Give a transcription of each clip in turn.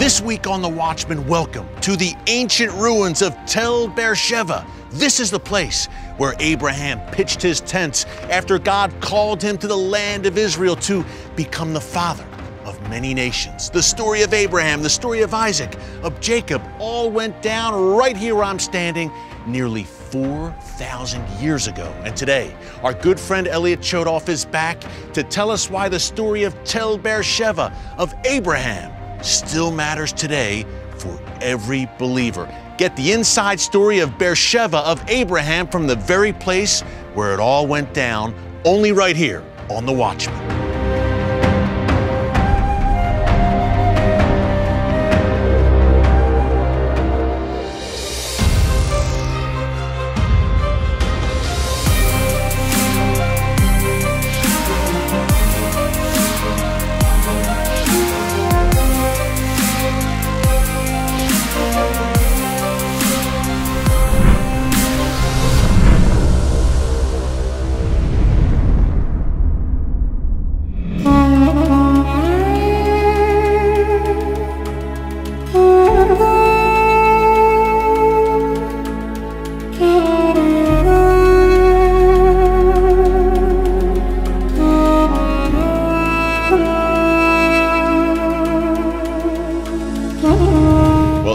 This week on The Watchman, welcome to the ancient ruins of Tel Be'er Sheva. This is the place where Abraham pitched his tents after God called him to the land of Israel to become the father of many nations. The story of Abraham, the story of Isaac, of Jacob, all went down right here where I'm standing nearly 4,000 years ago. And today, our good friend Elliot Chodoff is back to tell us why the story of Tel Be'er Sheva, of Abraham, still matters today for every believer. Get the inside story of Beersheba, of Abraham, from the very place where it all went down, only right here on The Watchman.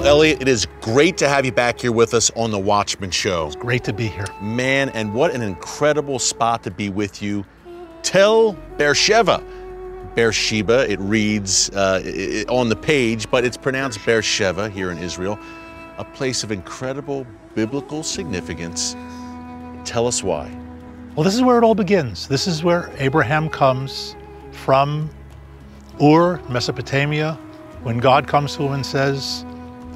Elliot, it is great to have you back here with us on The Watchman Show. It's great to be here. Man, and what an incredible spot to be with you. Tel Be'er Sheva. Beersheba, it reads on the page, but it's pronounced Beersheba here in Israel. A place of incredible biblical significance. Tell us why. Well, this is where it all begins. This is where Abraham comes from Ur, Mesopotamia, when God comes to him and says,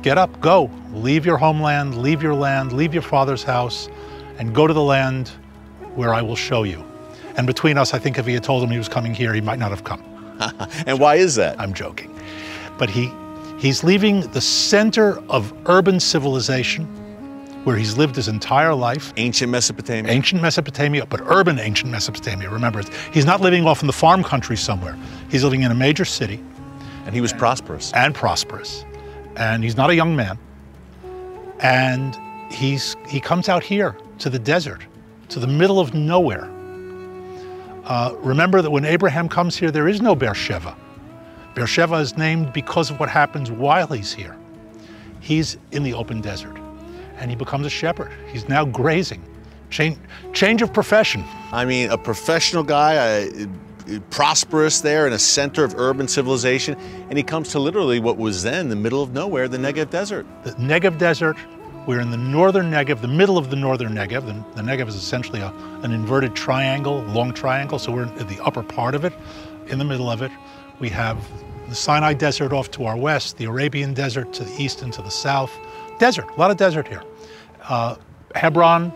get up, go, leave your homeland, leave your land, leave your father's house, and go to the land where I will show you. And between us, I think if he had told him he was coming here, he might not have come. And why is that? I'm joking. But he's leaving the center of urban civilization, where he's lived his entire life. Ancient Mesopotamia. Ancient Mesopotamia, but urban ancient Mesopotamia. Remember, he's not living off in the farm country somewhere. He's living in a major city. And he was prosperous. And prosperous. And he's not a young man. And he comes out here to the desert, to the middle of nowhere. Remember that when Abraham comes here, there is no Beersheba. Beersheba is named because of what happens while he's here. He's in the open desert, and he becomes a shepherd. He's now grazing. Change of profession. I mean, a professional guy, prosperous there in a center of urban civilization, and he comes to literally what was then the middle of nowhere, the Negev Desert. The Negev Desert, we're in the northern Negev, the middle of the northern Negev. The Negev is essentially an inverted triangle, long triangle, so we're in the upper part of it. In the middle of it, we have the Sinai Desert off to our west, the Arabian Desert to the east and to the south. Desert, a lot of desert here. Hebron,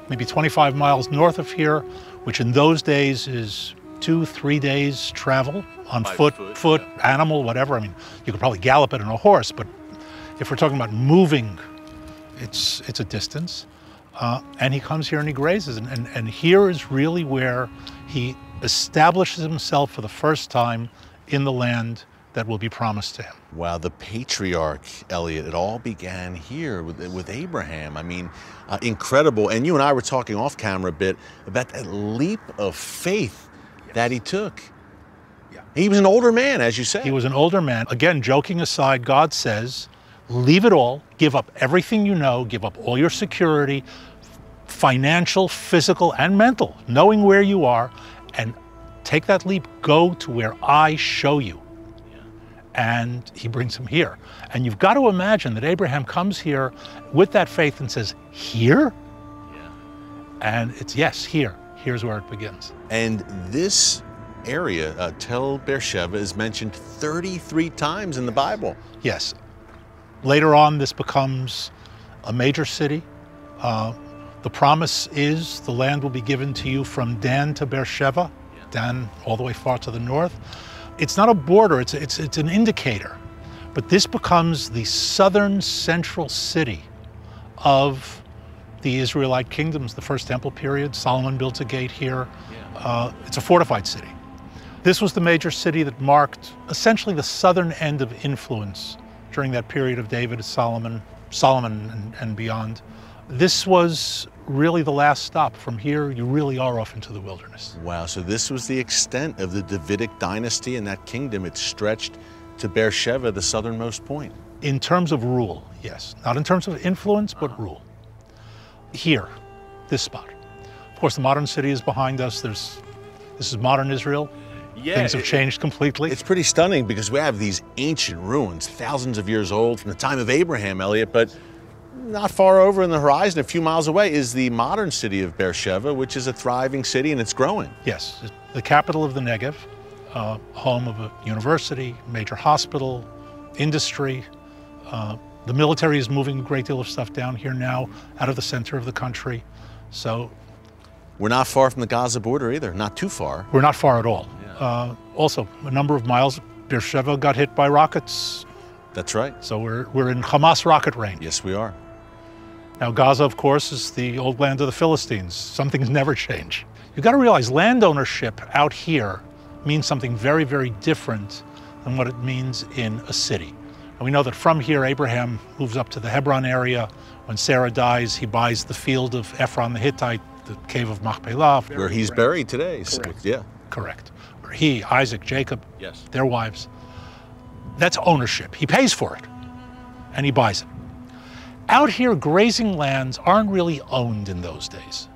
maybe 25 miles north of here, which in those days is 2-3 days travel on foot, animal, whatever. I mean, you could probably gallop it on a horse, but if we're talking about moving, it's a distance. And he comes here and he grazes, and here is really where he establishes himself for the first time in the land that will be promised to him. Wow, the patriarch, Elliot, it all began here with Abraham. I mean, incredible. And you and I were talking off camera a bit about that leap of faith that he took. Yeah. He was an older man, as you said. He was an older man. Again, joking aside, God says, leave it all, give up everything you know, give up all your security, financial, physical, and mental, knowing where you are, and take that leap, go to where I show you. Yeah. And he brings him here. And you've got to imagine that Abraham comes here with that faith and says, here? Yeah. And it's, yes, here. Here's where it begins. And this area, Tel Be'er Sheva, is mentioned 33 times in the Bible. Yes. Later on, this becomes a major city. The promise is the land will be given to you from Dan to Beersheba, Dan all the way far to the north. It's not a border, it's an indicator. But this becomes the southern central city of the Israelite kingdoms, the First Temple period. Solomon built a gate here. It's a fortified city. This was the major city that marked essentially the southern end of influence during that period of David, Solomon and beyond. This was really the last stop. From here, you really are off into the wilderness. Wow, so this was the extent of the Davidic dynasty and that kingdom. It stretched to Be'er Sheva, the southernmost point. In terms of rule, yes. Not in terms of influence, but rule. Here, this spot. Of course, the modern city is behind us. This is modern Israel. Yeah, things have changed completely. It's pretty stunning because we have these ancient ruins, thousands of years old from the time of Abraham, Elliot, but not far over in the horizon, a few miles away, is the modern city of Be'er Sheva, which is a thriving city and it's growing. Yes, the capital of the Negev, home of a university, major hospital, industry. The military is moving a great deal of stuff down here now, out of the center of the country. So we're not far from the Gaza border either, not too far. We're not far at all. Yeah. Also, a number of miles, Be'er Sheva got hit by rockets. That's right. So we're in Hamas rocket range. Yes, we are. Now, Gaza, of course, is the old land of the Philistines. Some things never change. You've got to realize land ownership out here means something very, very different than what it means in a city. And we know that from here, Abraham moves up to the Hebron area. When Sarah dies, he buys the field of Ephron the Hittite, the cave of Machpelah. Where he's buried today. Correct. Yeah. Correct. Where he, Isaac, Jacob, yes, their wives. That's ownership. He pays for it, and he buys it. Out here, grazing lands aren't really owned in those days.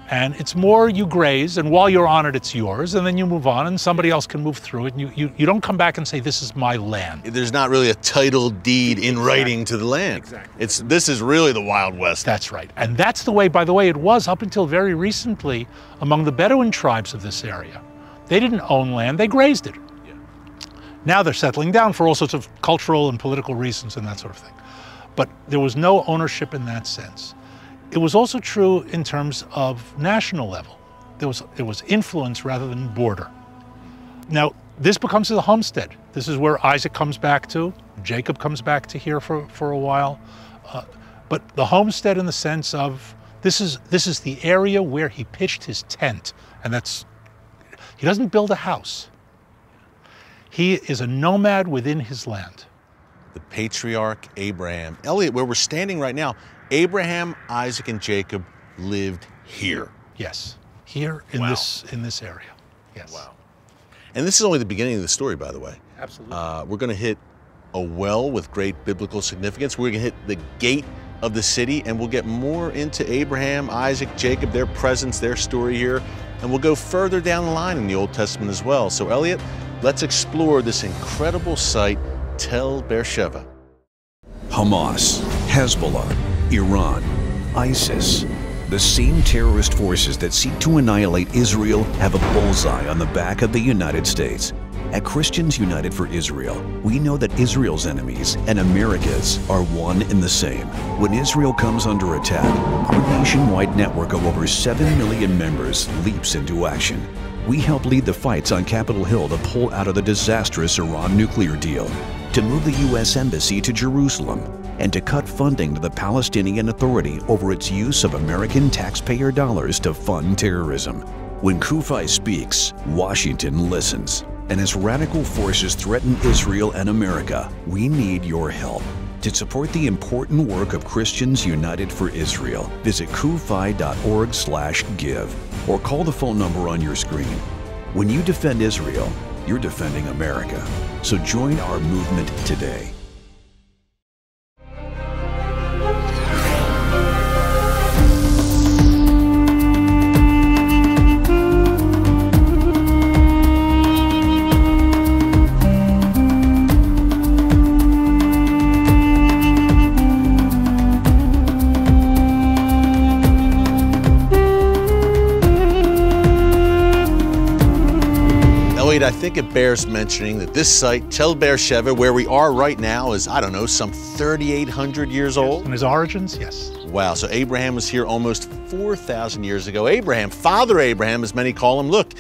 And it's more you graze, and while you're on it, it's yours, and then you move on, and somebody else can move through it, and you don't come back and say, this is my land. There's not really a title deed in writing to the land. Exactly. This is really the Wild West. That's right. And that's the way, by the way, it was up until very recently among the Bedouin tribes of this area. They didn't own land, they grazed it. Yeah. Now they're settling down for all sorts of cultural and political reasons and that sort of thing. But there was no ownership in that sense. It was also true in terms of national level. There was influence rather than border. Now, this becomes the homestead. This is where Isaac comes back to, Jacob comes back to here for a while. But the homestead in the sense of, this is the area where he pitched his tent. And he doesn't build a house. He is a nomad within his land. The patriarch Abraham. Elliot, where we're standing right now, Abraham, Isaac, and Jacob lived here. Yes, here in this area. Yes. Wow. And this is only the beginning of the story, by the way. Absolutely. We're going to hit a well with great biblical significance. We're going to hit the gate of the city, and we'll get more into Abraham, Isaac, Jacob, their presence, their story here, and we'll go further down the line in the Old Testament as well. So, Elliot, let's explore this incredible site, Tel Be'er Sheva. Hamas, Hezbollah, Iran, ISIS. The same terrorist forces that seek to annihilate Israel have a bullseye on the back of the United States. At Christians United for Israel, we know that Israel's enemies and America's are one and the same. When Israel comes under attack, our nationwide network of over 7 million members leaps into action. We help lead the fights on Capitol Hill to pull out of the disastrous Iran nuclear deal, to move the U.S. Embassy to Jerusalem, and to cut funding to the Palestinian Authority over its use of American taxpayer dollars to fund terrorism. When CUFI speaks, Washington listens. And as radical forces threaten Israel and America, we need your help. To support the important work of Christians United for Israel, visit cufi.org/give or call the phone number on your screen. When you defend Israel, you're defending America. So join our movement today. I think it bears mentioning that this site, Tel Be'er Sheva, where we are right now, is, I don't know, some 3,800 years old. And his origins, yes. Wow, so Abraham was here almost 4,000 years ago. Abraham, Father Abraham, as many call him. Look,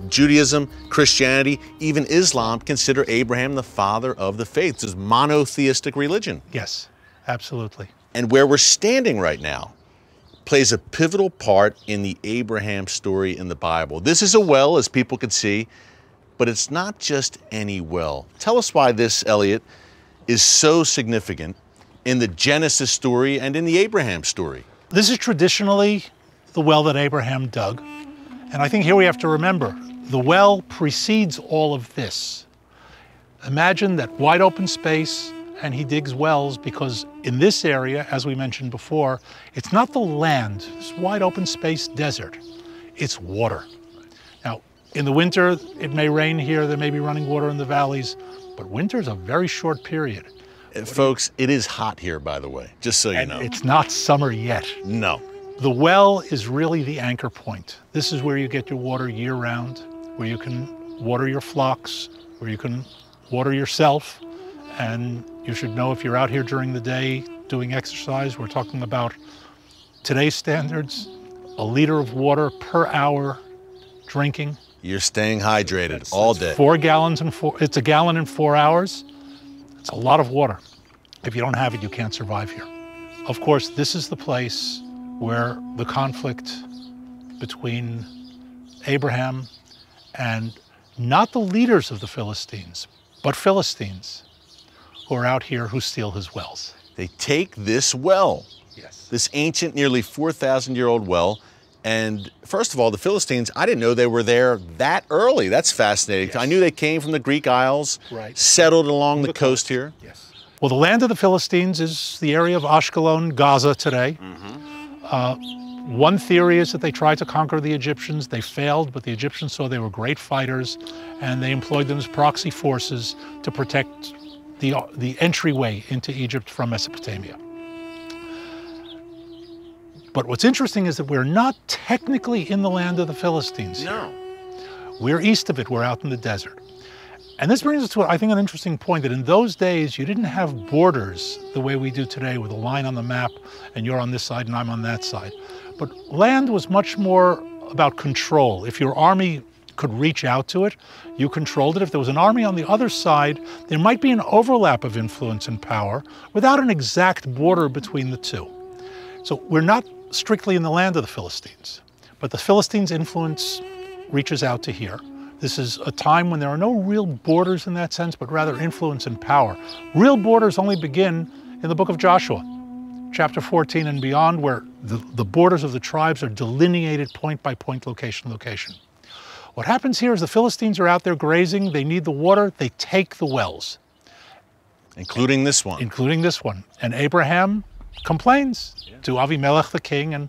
Judaism, Christianity, even Islam consider Abraham the father of the faith. This is monotheistic religion. Yes, absolutely. And where we're standing right now plays a pivotal part in the Abraham story in the Bible. This is a well, as people can see, but it's not just any well. Tell us why this, Elliot, is so significant in the Genesis story and in the Abraham story? This is traditionally the well that Abraham dug. And I think here we have to remember, the well precedes all of this. Imagine that wide open space, and he digs wells because in this area, as we mentioned before, it's not the land, it's wide open space desert, it's water. Now, in the winter, it may rain here, there may be running water in the valleys, but winter is a very short period. Folks, it is hot here, by the way, just so you know. It's not summer yet. No. The well is really the anchor point. This is where you get your water year-round, where you can water your flocks, where you can water yourself. And you should know if you're out here during the day doing exercise, we're talking about today's standards, a liter of water per hour drinking. You're staying hydrated all day. 4 gallons it's a gallon in 4 hours. It's a lot of water. If you don't have it, you can't survive here. Of course, this is the place where the conflict between Abraham and not the leaders of the Philistines, but Philistines who are out here who steal his wells. They take this well, Yes. this ancient, nearly 4,000-year-old well, and first of all, the Philistines, I didn't know they were there that early. That's fascinating. Yes. I knew they came from the Greek Isles, Right. settled along the coast here. Yes. Well, the land of the Philistines is the area of Ashkelon, Gaza today. One theory is that they tried to conquer the Egyptians. They failed, but the Egyptians saw they were great fighters, and they employed them as proxy forces to protect the entryway into Egypt from Mesopotamia. But what's interesting is that we're not technically in the land of the Philistines here. No. We're east of it, we're out in the desert. And this brings us to, I think, an interesting point, that in those days, you didn't have borders the way we do today with a line on the map, and you're on this side and I'm on that side. But land was much more about control. If your army could reach out to it, you controlled it. If there was an army on the other side, there might be an overlap of influence and power without an exact border between the two. So we're not strictly in the land of the Philistines, but the Philistines' influence reaches out to here. This is a time when there are no real borders in that sense, but rather influence and power. Real borders only begin in the book of Joshua, chapter 14 and beyond, where the borders of the tribes are delineated point by point, location, location. What happens here is the Philistines are out there grazing, they need the water, they take the wells. Including this one. Including this one. And Abraham complains to Avimelech the king, and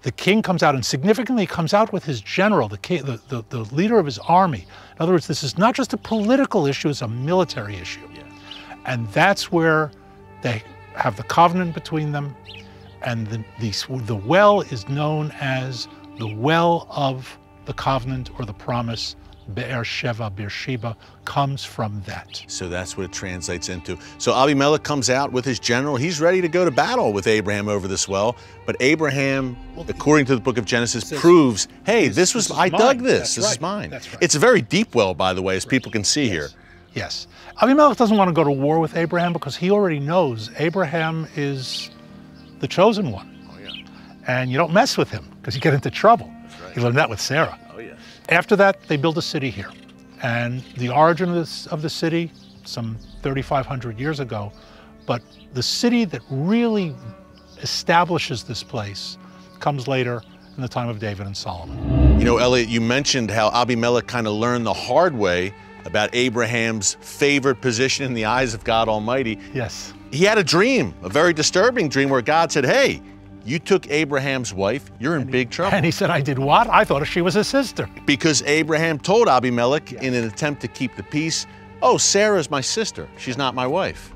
the king comes out, and significantly comes out with his general, the leader of his army. In other words, this is not just a political issue, it's a military issue. And that's where they have the covenant between them, and the well is known as the well of the covenant or the promise. Be'er Sheva, Beersheba, comes from that. So that's what it translates into. So Abimelech comes out with his general. He's ready to go to battle with Abraham over this well. But Abraham, according to the book of Genesis, proves, hey, I dug this. This is mine. That's right. It's a very deep well, by the way, as people can see here. Yes. Abimelech doesn't want to go to war with Abraham because he already knows Abraham is the chosen one. Oh, yeah. And you don't mess with him because you get into trouble. That's right. He learned that with Sarah. Oh, yeah. After that, they build a city here. And the origin of the city, some 3,500 years ago, but the city that really establishes this place comes later in the time of David and Solomon. You know, Elliot, you mentioned how Abimelech kind of learned the hard way about Abraham's favored position in the eyes of God Almighty. Yes. He had a dream, a very disturbing dream, where God said, hey, you took Abraham's wife, you're in big trouble. And he said, I did what? I thought she was his sister. Because Abraham told Abimelech, in an attempt to keep the peace, oh, Sarah's my sister, she's not my wife.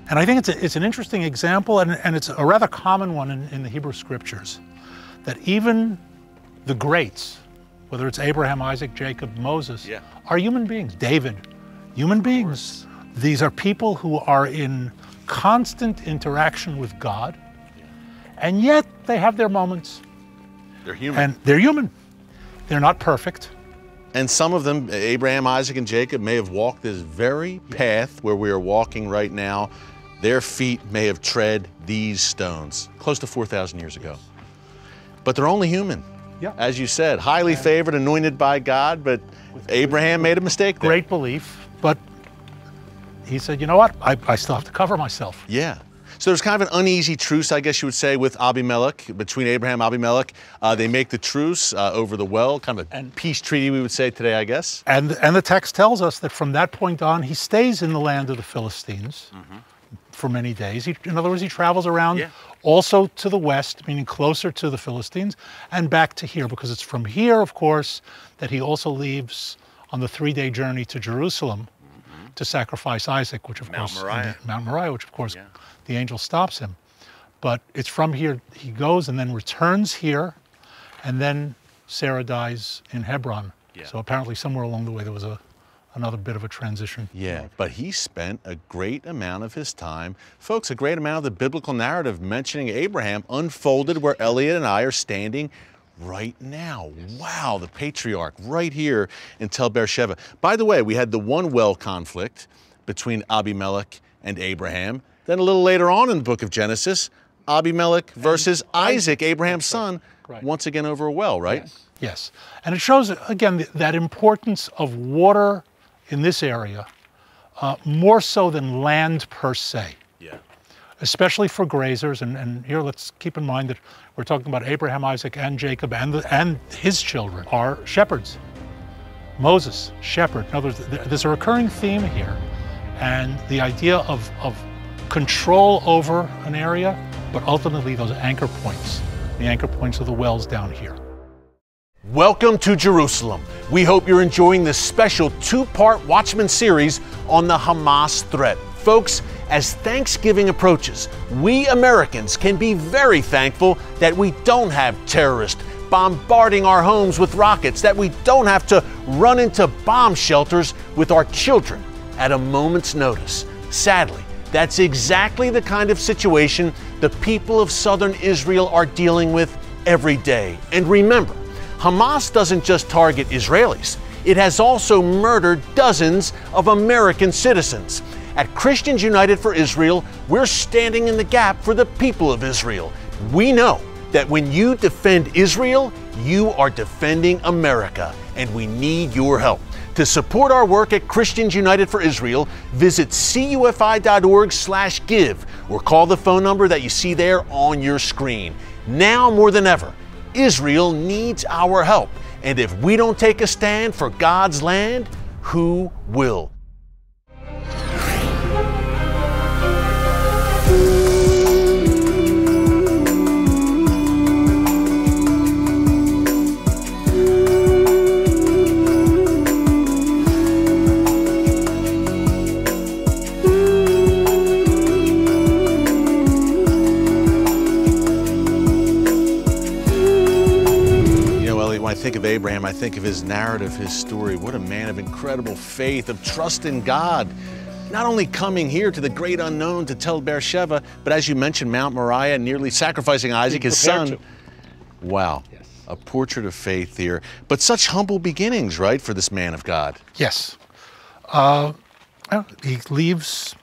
And I think it's an interesting example, and it's a rather common one in the Hebrew scriptures, that even the greats, whether it's Abraham, Isaac, Jacob, Moses, are human beings. David, human beings. These are people who are in constant interaction with God, and yet they have their moments. They're human. And they're human. They're not perfect. And some of them, Abraham, Isaac, and Jacob, may have walked this very path where we are walking right now. Their feet may have tread these stones close to 4,000 years ago. But they're only human. Yeah. As you said, highly favored, anointed by God, but Abraham made a mistake there. Great belief, but he said, you know what, I still have to cover myself. Yeah. So there's kind of an uneasy truce, I guess you would say, with Abimelech, between Abraham and Abimelech. They make the truce over the well, kind of a peace treaty, we would say today, I guess. And the text tells us that from that point on, he stays in the land of the Philistines for many days. In other words, he travels around also to the west, meaning closer to the Philistines, and back to here, because it's from here, of course, that he also leaves on the 3-day journey to Jerusalem to sacrifice Isaac, which of course, Mount Moriah, which of course the angel stops him. But it's from here he goes and then returns here, and then Sarah dies in Hebron. So apparently somewhere along the way there was another bit of a transition. Yeah, but he spent a great amount of his time, folks, a great amount of the biblical narrative mentioning Abraham unfolded where Elliot and I are standing right now. Wow, the patriarch right here in Tel Be'er Sheva. By the way, we had the one well conflict between Abimelech and Abraham. Then a little later on in the book of Genesis, Abimelech versus Isaac, Abraham's son, once again over a well, right? Yes. And it shows, again, that importance of water in this area, more so than land per se. Especially for grazers, and here let's keep in mind that we're talking about Abraham, Isaac, and Jacob, and his children are shepherds. Moses, shepherd. In other words, there's a recurring theme here, and the idea of control over an area, but ultimately those anchor points, the anchor points of the wells down here. Welcome to Jerusalem. We hope you're enjoying this special 2-part Watchman series on the Hamas threat. Folks, as Thanksgiving approaches, we Americans can be very thankful that we don't have terrorists bombarding our homes with rockets, that we don't have to run into bomb shelters with our children at a moment's notice. Sadly, that's exactly the kind of situation the people of southern Israel are dealing with every day. And remember, Hamas doesn't just target Israelis. It has also murdered dozens of American citizens. At Christians United for Israel, we're standing in the gap for the people of Israel. We know that when you defend Israel, you are defending America, and we need your help. To support our work at Christians United for Israel, visit cufi.org/give or call the phone number that you see there on your screen. Now more than ever, Israel needs our help, and if we don't take a stand for God's land, who will? When I think of Abraham, I think of his narrative, his story. What a man of incredible faith, of trust in God. Not only coming here to the great unknown, to Tel Be'er Sheva, but as you mentioned, Mount Moriah, nearly sacrificing Isaac, his son. Wow, a portrait of faith here. But such humble beginnings, right, for this man of God? Yes. He leaves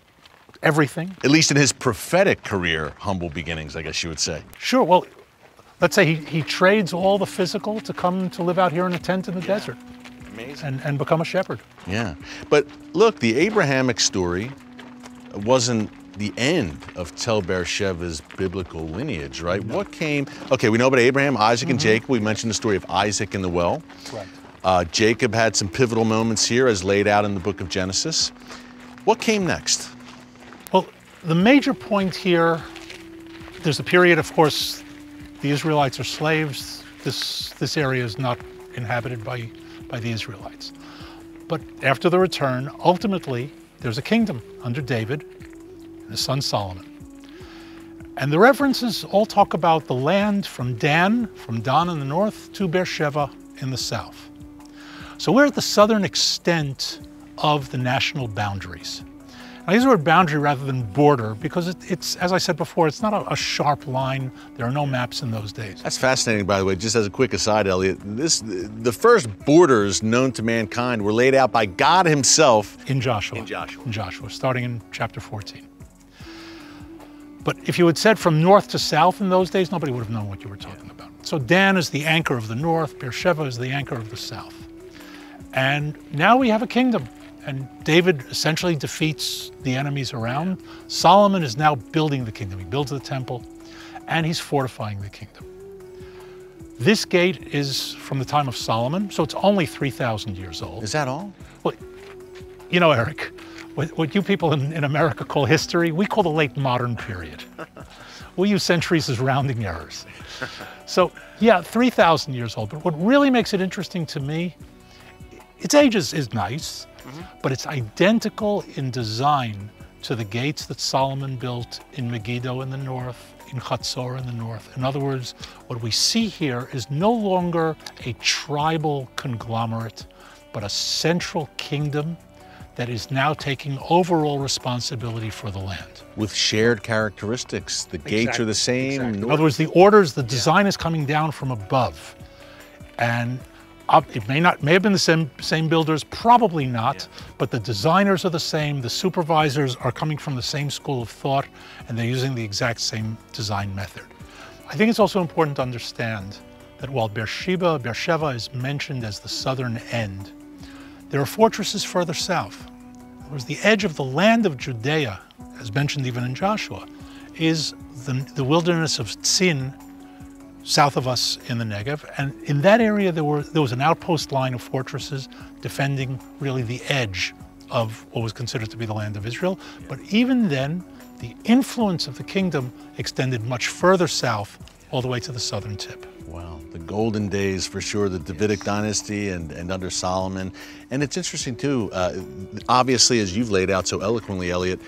everything. At least in his prophetic career, humble beginnings, I guess you would say. Sure, well, let's say he trades all the physical to come to live out here in a tent in the desert. Amazing. And become a shepherd. Yeah. But look, the Abrahamic story wasn't the end of Tel Be'er Sheva's biblical lineage, right? No. What came? Okay, we know about Abraham, Isaac, and Jacob. We mentioned the story of Isaac in the well. Right. Jacob had some pivotal moments here as laid out in the book of Genesis. What came next? Well, the major point here, there's a period, of course, the Israelites are slaves. This area is not inhabited by the Israelites. But after the return, ultimately, there's a kingdom under David and his son Solomon. And the references all talk about the land from Dan in the north to Beersheba in the south. So we're at the southern extent of the national boundaries. I use the word boundary rather than border because it's, as I said before, it's not a sharp line. There are no maps in those days. That's fascinating, by the way. Just as a quick aside, Elliot, the first borders known to mankind were laid out by God himself in Joshua, starting in chapter 14. But if you had said from north to south in those days, nobody would have known what you were talking about. So Dan is the anchor of the north, Beersheba is the anchor of the south. And now we have a kingdom. and David essentially defeats the enemies around. Solomon is now building the kingdom. He builds the temple, and he's fortifying the kingdom. This gate is from the time of Solomon, so it's only 3,000 years old. Is that all? Well, you know, Eric, what you people in America call history, we call the late modern period. We use centuries as rounding errors. So, yeah, 3,000 years old. But what really makes it interesting to me, its age is nice, but it's identical in design to the gates that Solomon built in Megiddo in the north, in Chatzor in the north. In other words, what we see here is no longer a tribal conglomerate, but a central kingdom that is now taking overall responsibility for the land. With shared characteristics. The gates are the same. Exactly. In other words, the orders, the design is coming down from above. And it may have been the same builders, probably not, but the designers are the same, the supervisors are coming from the same school of thought, and they're using the exact same design method. I think it's also important to understand that while Be'er Sheva is mentioned as the southern end, there are fortresses further south. In other words, the edge of the land of Judea, as mentioned even in Joshua, is the wilderness of Tzin, south of us in the Negev. And in that area, there was an outpost line of fortresses defending really the edge of what was considered to be the land of Israel. But even then, the influence of the kingdom extended much further south, all the way to the southern tip. Wow, the golden days for sure, the Davidic dynasty and under Solomon. And it's interesting too, obviously as you've laid out so eloquently, Elliot,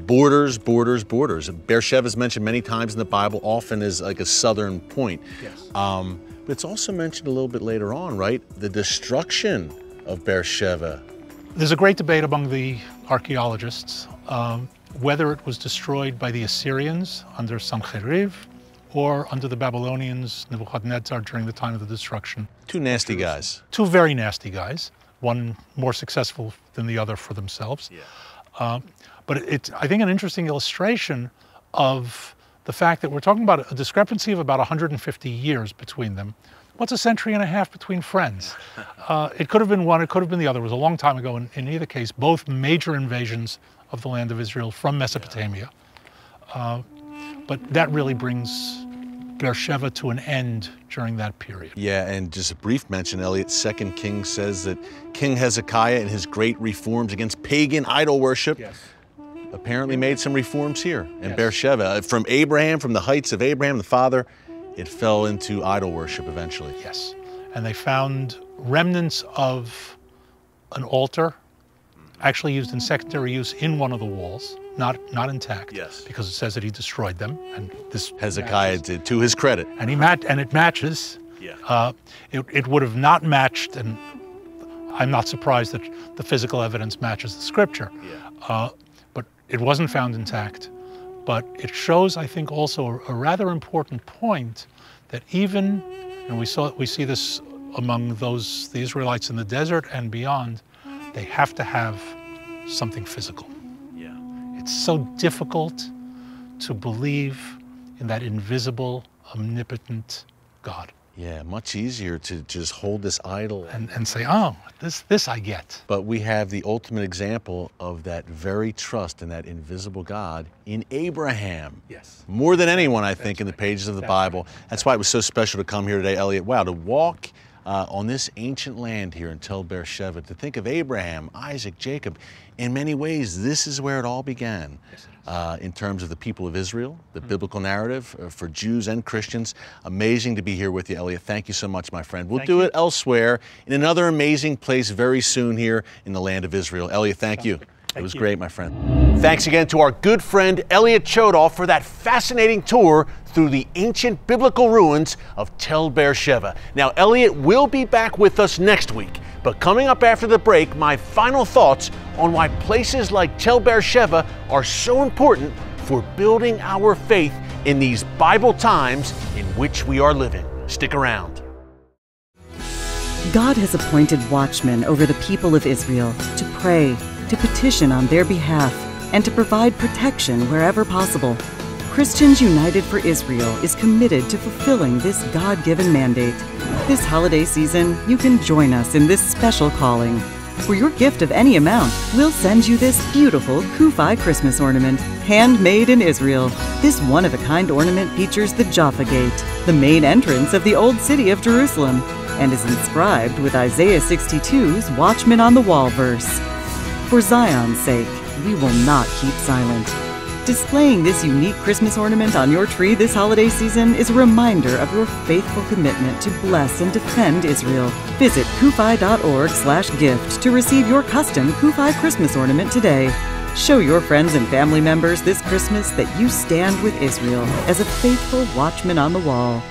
borders, borders, borders. Be'er Sheva is mentioned many times in the Bible, often as like a southern point. Yes. But it's also mentioned a little bit later on, right? The destruction of Be'er Sheva. There's a great debate among the archaeologists whether it was destroyed by the Assyrians under Sancheriv or under the Babylonians, Nebuchadnezzar, during the time of the destruction. Two nasty guys. Two very nasty guys, one more successful than the other for themselves. Yeah. But it's, I think, an interesting illustration of the fact that we're talking about a discrepancy of about 150 years between them. What's a century and a half between friends? It could have been one, it could have been the other. It was a long time ago. In either case, both major invasions of the land of Israel from Mesopotamia. But that really brings Be'er Sheva to an end during that period. Yeah, and just a brief mention, Elliot, 2 Kings says that King Hezekiah and his great reforms against pagan idol worship apparently made some reforms here in Be'er Sheva. From Abraham, from the heights of Abraham, the father, it fell into idol worship eventually. Yes, and they found remnants of an altar actually used in secondary use in one of the walls, not intact, because it says that he destroyed them, and this Hezekiah did, to his credit. And it matches. Yeah. It would have not matched, and I'm not surprised that the physical evidence matches the scripture. Yeah. But it wasn't found intact. But it shows, I think, also a rather important point that even, and we see this among the Israelites in the desert and beyond, they have to have something physical. Yeah. It's so difficult to believe in that invisible, omnipotent God. Yeah, much easier to just hold this idol. And say, oh, this I get. But we have the ultimate example of that very trust in that invisible God in Abraham. Yes. More than anyone, I think, in the pages of the Bible. That's why it was so special to come here today, Elliot. Wow, to walk on this ancient land here in Tel Be'er Sheva, to think of Abraham, Isaac, Jacob. In many ways, this is where it all began. In terms of the people of Israel, the biblical narrative for Jews and Christians. Amazing to be here with you, Elliot. Thank you so much, my friend. We'll do it elsewhere in another amazing place very soon here in the land of Israel. Elliot, thank you. It was great, my friend. Thanks again to our good friend Elliot Chodoff for that fascinating tour through the ancient biblical ruins of Tel Be'er Sheva. Now, Elliot will be back with us next week, but coming up after the break, my final thoughts on why places like Tel Be'er Sheva are so important for building our faith in these Bible times in which we are living. Stick around. God has appointed watchmen over the people of Israel to pray, to petition on their behalf, and to provide protection wherever possible. Christians United for Israel is committed to fulfilling this God-given mandate. This holiday season, you can join us in this special calling. For your gift of any amount, we'll send you this beautiful Kufi Christmas ornament, handmade in Israel. This one-of-a-kind ornament features the Jaffa Gate, the main entrance of the Old City of Jerusalem, and is inscribed with Isaiah 62's Watchman on the Wall verse. For Zion's sake, we will not keep silent. Displaying this unique Christmas ornament on your tree this holiday season is a reminder of your faithful commitment to bless and defend Israel. Visit kufi.org/gift to receive your custom Kufi Christmas ornament today. Show your friends and family members this Christmas that you stand with Israel as a faithful watchman on the wall.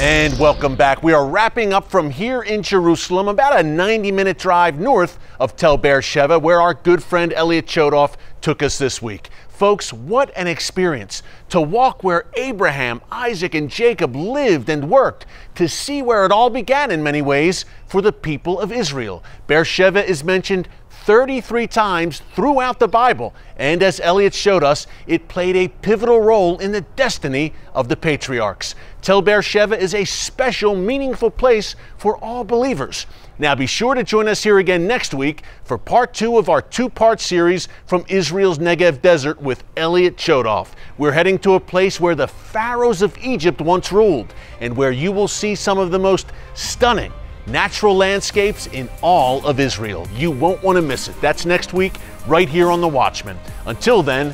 And welcome back. We are wrapping up from here in Jerusalem, about a 90-minute drive north of Tel Be'er Sheva, where our good friend Elliot Chodoff took us this week. Folks, what an experience to walk where Abraham, Isaac, and Jacob lived and worked, to see where it all began in many ways for the people of Israel. Be'er Sheva is mentioned 33 times throughout the Bible, and as Elliot showed us, it played a pivotal role in the destiny of the patriarchs. Tel Be'er Sheva is a special, meaningful place for all believers. Now be sure to join us here again next week for part 2 of our 2-part series from Israel's Negev Desert with Elliot Chodoff. We're heading to a place where the pharaohs of Egypt once ruled, and where you will see some of the most stunning natural landscapes in all of Israel. You won't want to miss it. That's next week, right here on The Watchman. Until then,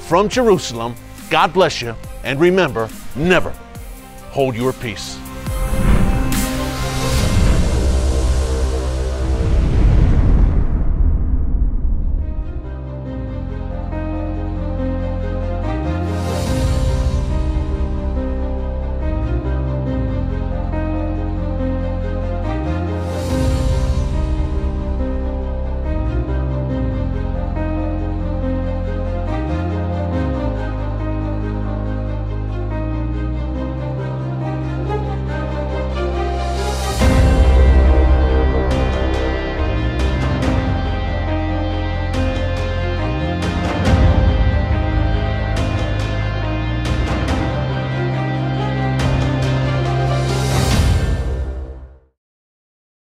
from Jerusalem, God bless you, and remember, never hold your peace.